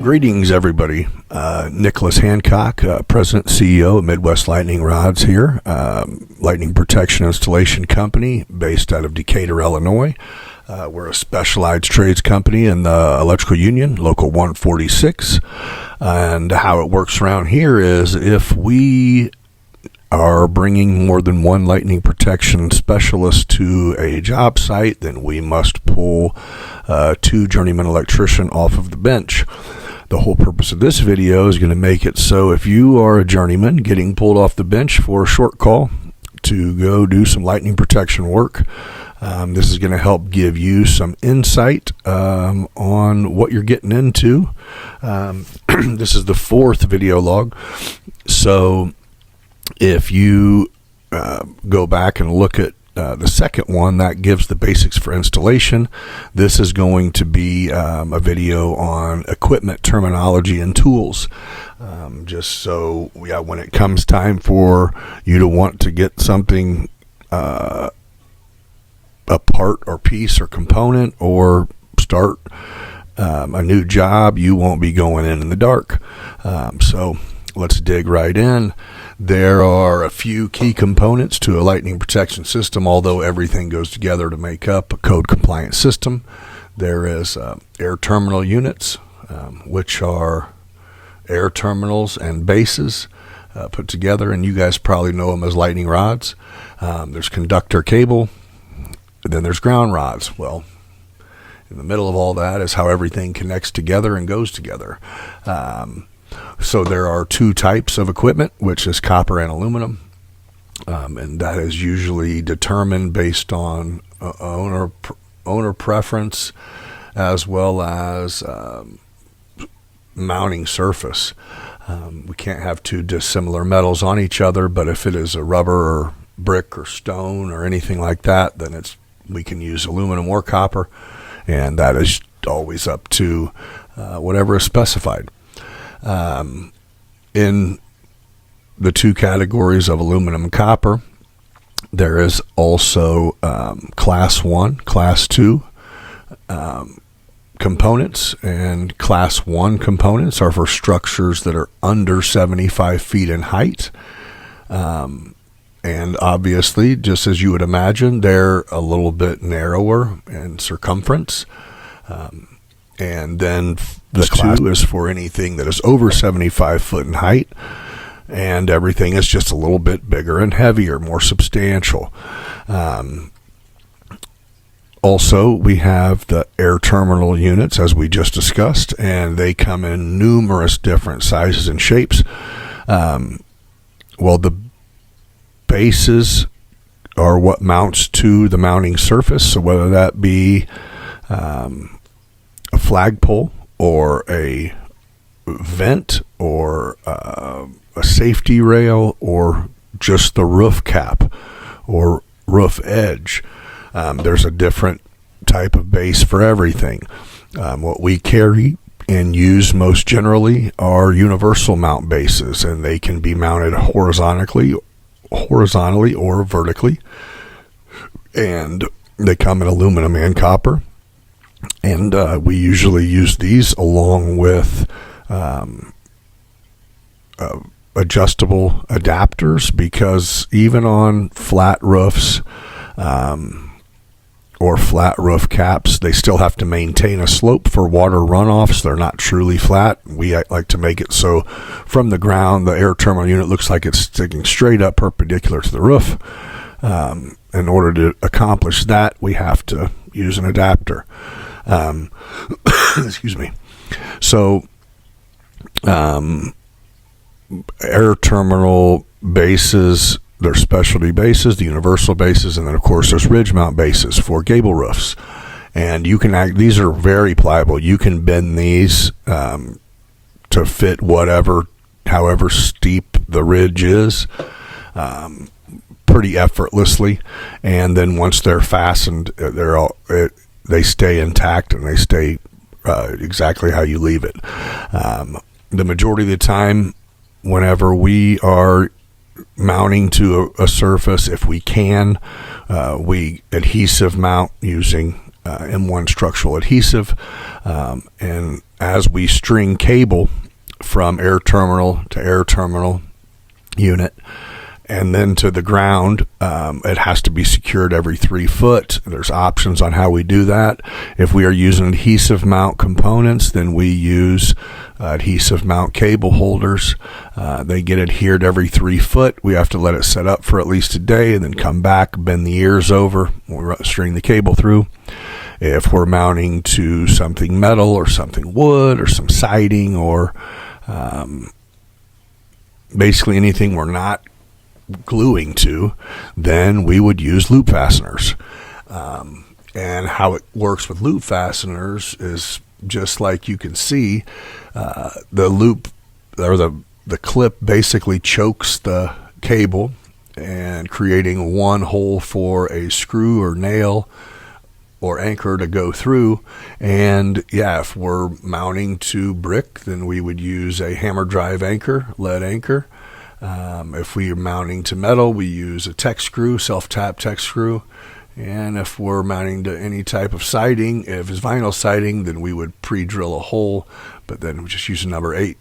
Greetings, everybody. Nicholas Hancock, President and CEO of Midwest Lightning Rods here. Lightning Protection Installation Company based out of Decatur, Illinois. We're a specialized trades company in the electrical union, Local 146. And how it works around here is if we are bringing more than one lightning protection specialist to a job site, then we must pull two journeyman electrician off of the bench. The whole purpose of this video is going to make it so if you are a journeyman getting pulled off the bench for a short call to go do some lightning protection work, this is going to help give you some insight on what you're getting into. This is the fourth video log, so if you go back and look at the second one, that gives the basics for installation. This is going to be a video on equipment terminology and tools. Just so, when it comes time for you to want to get something, a part or piece or component, or start a new job, you won't be going in the dark. So let's dig right in. There are a few key components to a lightning protection system, although everything goes together to make up a code compliant system. There is air terminal units, which are air terminals and bases put together, and you guys probably know them as lightning rods. There's conductor cable, and then there's ground rods. Well, in the middle of all that is how everything connects together and goes together. So there are two types of equipment, which is copper and aluminum, and that is usually determined based on owner preference as well as mounting surface. We can't have two dissimilar metals on each other, but if it is a rubber or brick or stone or anything like that, then we can use aluminum or copper, and that is always up to whatever is specified. In the two categories of aluminum and copper, there is also class 1, class 2 components, and class 1 components are for structures that are under 75 feet in height. And obviously, just as you would imagine, they're a little bit narrower in circumference. And then the class 2 is for anything that is over 75 foot in height, and everything is just a little bit bigger and heavier, more substantial. Also, we have the air terminal units, as we just discussed, and they come in numerous different sizes and shapes. The bases are what mounts to the mounting surface, so whether that be a flagpole or a vent or a safety rail or just the roof cap or roof edge. There's a different type of base for everything. What we carry and use most generally are universal mount bases, and they can be mounted horizontally or vertically, and they come in aluminum and copper. And we usually use these along with adjustable adapters, because even on flat roofs or flat roof caps, they still have to maintain a slope for water runoffs. They're not truly flat. We like to make it so from the ground, the air terminal unit looks like it's sticking straight up perpendicular to the roof. In order to accomplish that, we have to use an adapter. Excuse me. So, air terminal bases, they're specialty bases, the universal bases, and then of course there's ridge mount bases for gable roofs. And these are very pliable. You can bend these to fit however steep the ridge is, pretty effortlessly. And then once they're fastened, they stay intact, and they stay exactly how you leave it. The majority of the time, whenever we are mounting to a surface, if we can, we adhesive mount using M1 structural adhesive. And as we string cable from air terminal to air terminal unit and then to the ground, it has to be secured every 3 foot. There's options on how we do that. If we are using adhesive mount components, then we use adhesive mount cable holders. They get adhered every 3 foot. We have to let it set up for at least a day and then come back, bend the ears over, we string the cable through. If we're mounting to something metal or something wood or some siding or basically anything we're not gluing to, then we would use loop fasteners. And how it works with loop fasteners is just like you can see, the loop or the clip basically chokes the cable and creating one hole for a screw or nail or anchor to go through. And yeah, if we're mounting to brick, then we would use a hammer drive anchor, lead anchor. If we are mounting to metal, we use a Tech screw, self-tap Tech screw. And if we're mounting to any type of siding, if it's vinyl siding, then we would pre-drill a hole, but then we just use a number 8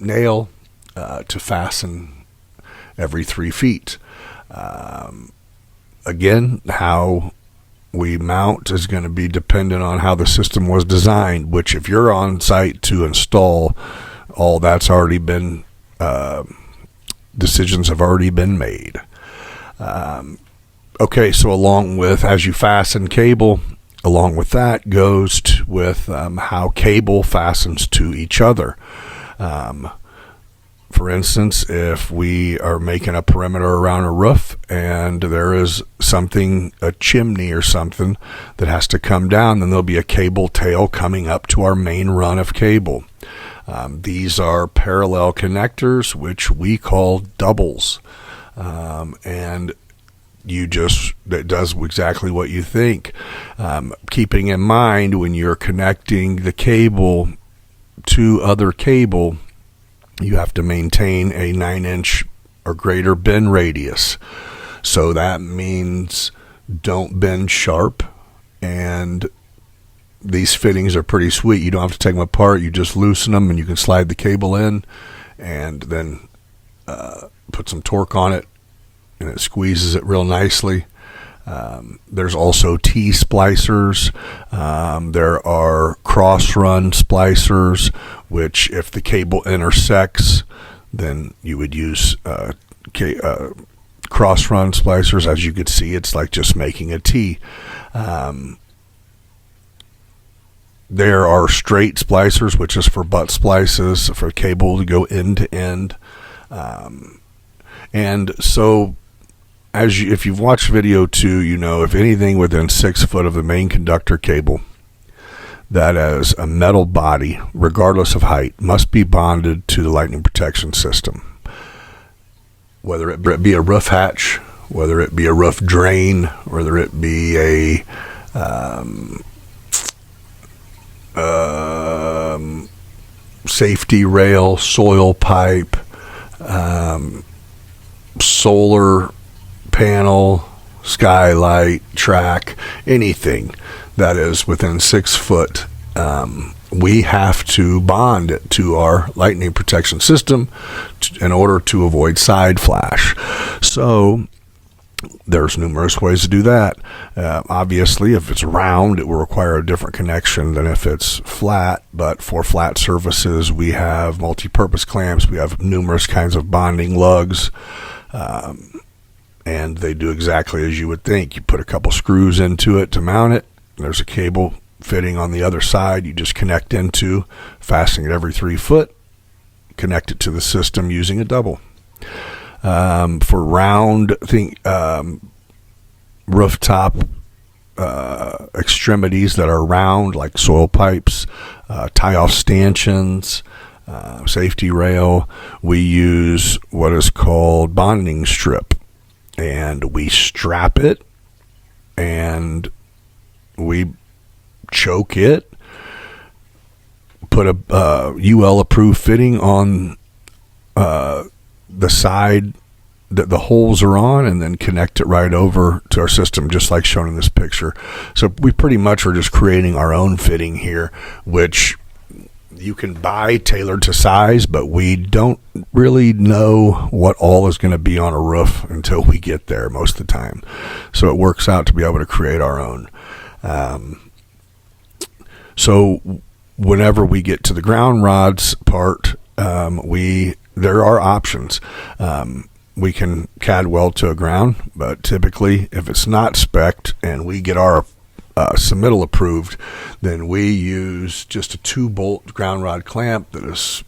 nail to fasten every 3 feet. Again, how we mount is going to be dependent on how the system was designed, which if you're on site to install, all that's already been decisions have already been made. Okay, so along with as you fasten cable, along with that goes with how cable fastens to each other. For instance, if we are making a perimeter around a roof and there is something, a chimney or something that has to come down, then there'll be a cable tail coming up to our main run of cable. These are parallel connectors, which we call doubles. And it does exactly what you think. Keeping in mind when you're connecting the cable to other cable, you have to maintain a 9-inch or greater bend radius. So that means don't bend sharp, and these fittings are pretty sweet. You don't have to take them apart. You just loosen them and you can slide the cable in and then put some torque on it and it squeezes it real nicely. There's also T-splicers. There are cross-run splicers, which if the cable intersects, then you would use cross-run splicers. As you could see, it's like just making a T. There are straight splicers, which is for butt splices, for cable to go end to end. And so if you've watched video 2, you know if anything within 6 foot of the main conductor cable that has a metal body, regardless of height, must be bonded to the lightning protection system. Whether it be a roof hatch, whether it be a roof drain, whether it be a safety rail, soil pipe, solar panel, skylight, track, anything that is within 6 foot, we have to bond it to our lightning protection system in order to avoid side flash. So there's numerous ways to do that. Obviously, if it's round, it will require a different connection than if it's flat. But for flat surfaces, we have multi-purpose clamps. We have numerous kinds of bonding lugs. And they do exactly as you would think. You put a couple screws into it to mount it. There's a cable fitting on the other side. You just connect into, fastening it every 3 foot, connect it to the system using a double. For round rooftop extremities that are round, like soil pipes, tie-off stanchions, safety rail, we use what is called bonding strip, and we strap it and we choke it, put a UL approved fitting on the side that the holes are on, and then connect it right over to our system, just like shown in this picture. So we pretty much are just creating our own fitting here, which you can buy tailored to size, but we don't really know what all is going to be on a roof until we get there most of the time. So it works out to be able to create our own. So whenever we get to the ground rods part, there are options. We can CAD weld to a ground, but typically if it's not spec'd and we get our submittal approved, then we use just a 2-bolt ground rod clamp that is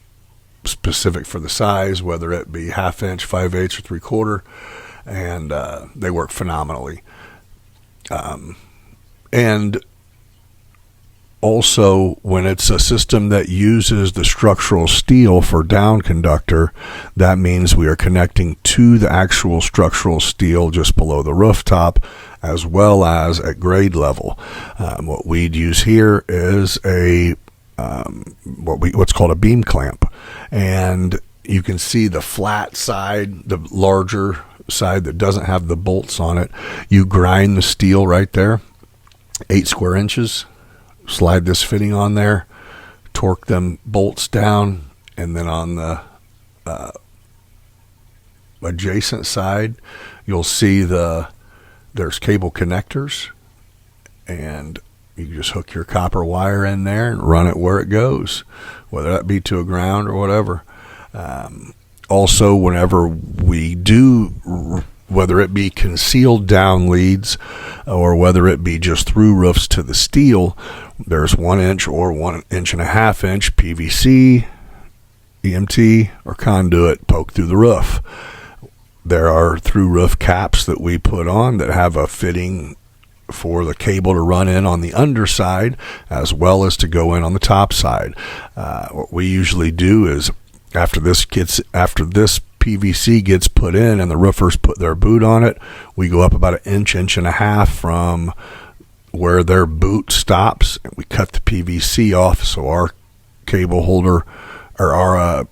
specific for the size, whether it be 1/2 inch, 5/8, or 3/4, and they work phenomenally. And also, when it's a system that uses the structural steel for down conductor, that means we are connecting to the actual structural steel just below the rooftop, as well as at grade level. What we'd use here is what's called a beam clamp, and you can see the flat side, the larger side that doesn't have the bolts on it. You grind the steel right there, 8 square inches. Slide this fitting on there, torque them bolts down, and then on the adjacent side, you'll see there's cable connectors, and you can just hook your copper wire in there and run it where it goes, whether that be to a ground or whatever. Also, whenever we do, whether it be concealed down leads or whether it be just through roofs to the steel, there's 1 inch or 1.5 inch PVC, EMT, or conduit poked through the roof. There are through roof caps that we put on that have a fitting for the cable to run in on the underside as well as to go in on the top side. What we usually do is after this PVC gets put in and the roofers put their boot on it, we go up about 1.5 inches from where their boot stops, and we cut the PVC off so our cable holder or our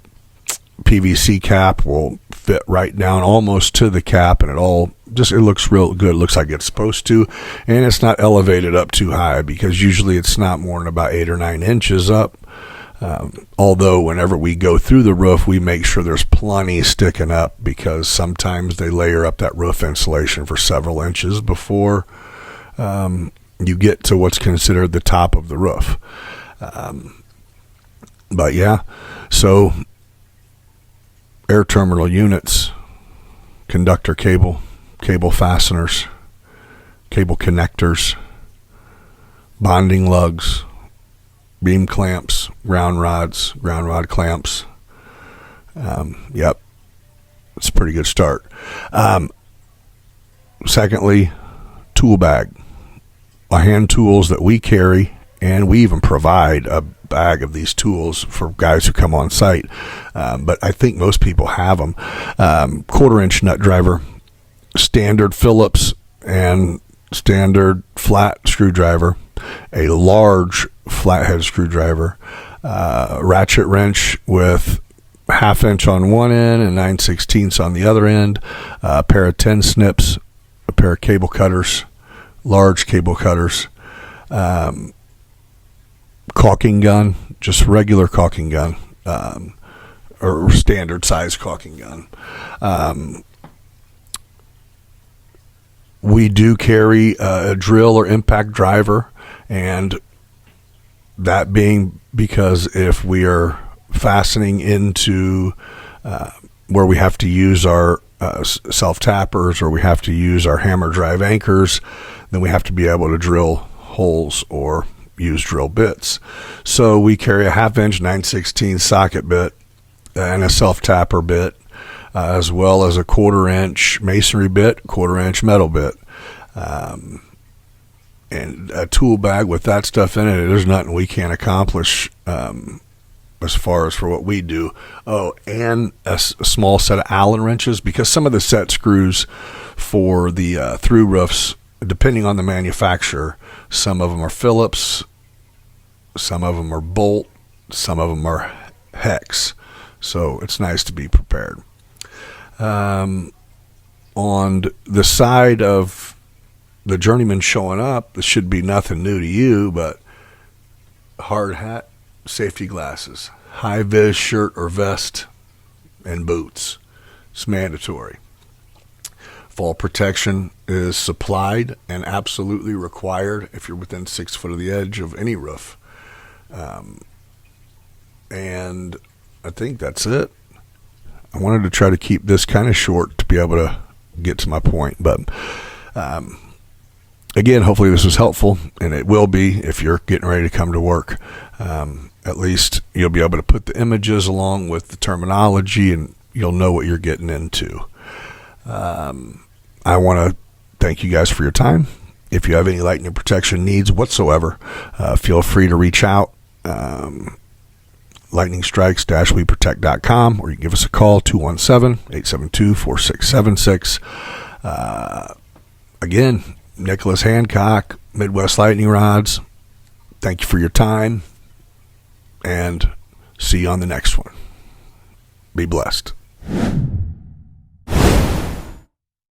PVC cap will fit right down almost to the cap, and it looks real good. It looks like it's supposed to, and it's not elevated up too high, because usually it's not more than about 8 or 9 inches up. Although whenever we go through the roof, we make sure there's plenty sticking up, because sometimes they layer up that roof insulation for several inches before you get to what's considered the top of the roof. But yeah, so air terminal units, conductor cable, cable fasteners, cable connectors, bonding lugs, beam clamps, ground rod clamps. Yep, it's a pretty good start. Secondly, tool bag. Hand tools that we carry, and we even provide a bag of these tools for guys who come on site. But I think most people have them. 1/4 inch nut driver, standard Phillips and standard flat screwdriver, a large flathead screwdriver, ratchet wrench with 1/2 inch on one end and 9/16 on the other end, a pair of 10 snips, a pair of cable cutters, large cable cutters, caulking gun, just regular caulking gun, or standard size caulking gun. We do carry a drill or impact driver, and that being because if we are fastening into where we have to use our self-tappers, or we have to use our hammer drive anchors, then we have to be able to drill holes or use drill bits. So we carry a 1/2 inch 9/16 socket bit and a self-tapper bit, as well as a 1/4 inch masonry bit, 1/4 inch metal bit. And a tool bag with that stuff in it, there's nothing we can't accomplish as far as for what we do. Oh, and a small set of Allen wrenches, because some of the set screws for the through roofs, depending on the manufacturer, some of them are Phillips, some of them are bolt, some of them are hex. So it's nice to be prepared. on the side of the Journeyman showing up, this should be nothing new to you, but hard hat, safety glasses, high vis shirt or vest, and boots. It's mandatory. Fall protection is supplied and absolutely required if you're within 6 foot of the edge of any roof. And I think that's it. I wanted to try to keep this kind of short to be able to get to my point. But again, hopefully this was helpful, and it will be if you're getting ready to come to work. At least you'll be able to put the images along with the terminology, and you'll know what you're getting into. I want to thank you guys for your time. If you have any lightning protection needs whatsoever, feel free to reach out. lightningstrikes-weprotect.com, or you can give us a call, 217-872-4676. Again, Nicholas Hancock, Midwest Lightning Rods. Thank you for your time, and see you on the next one. Be blessed.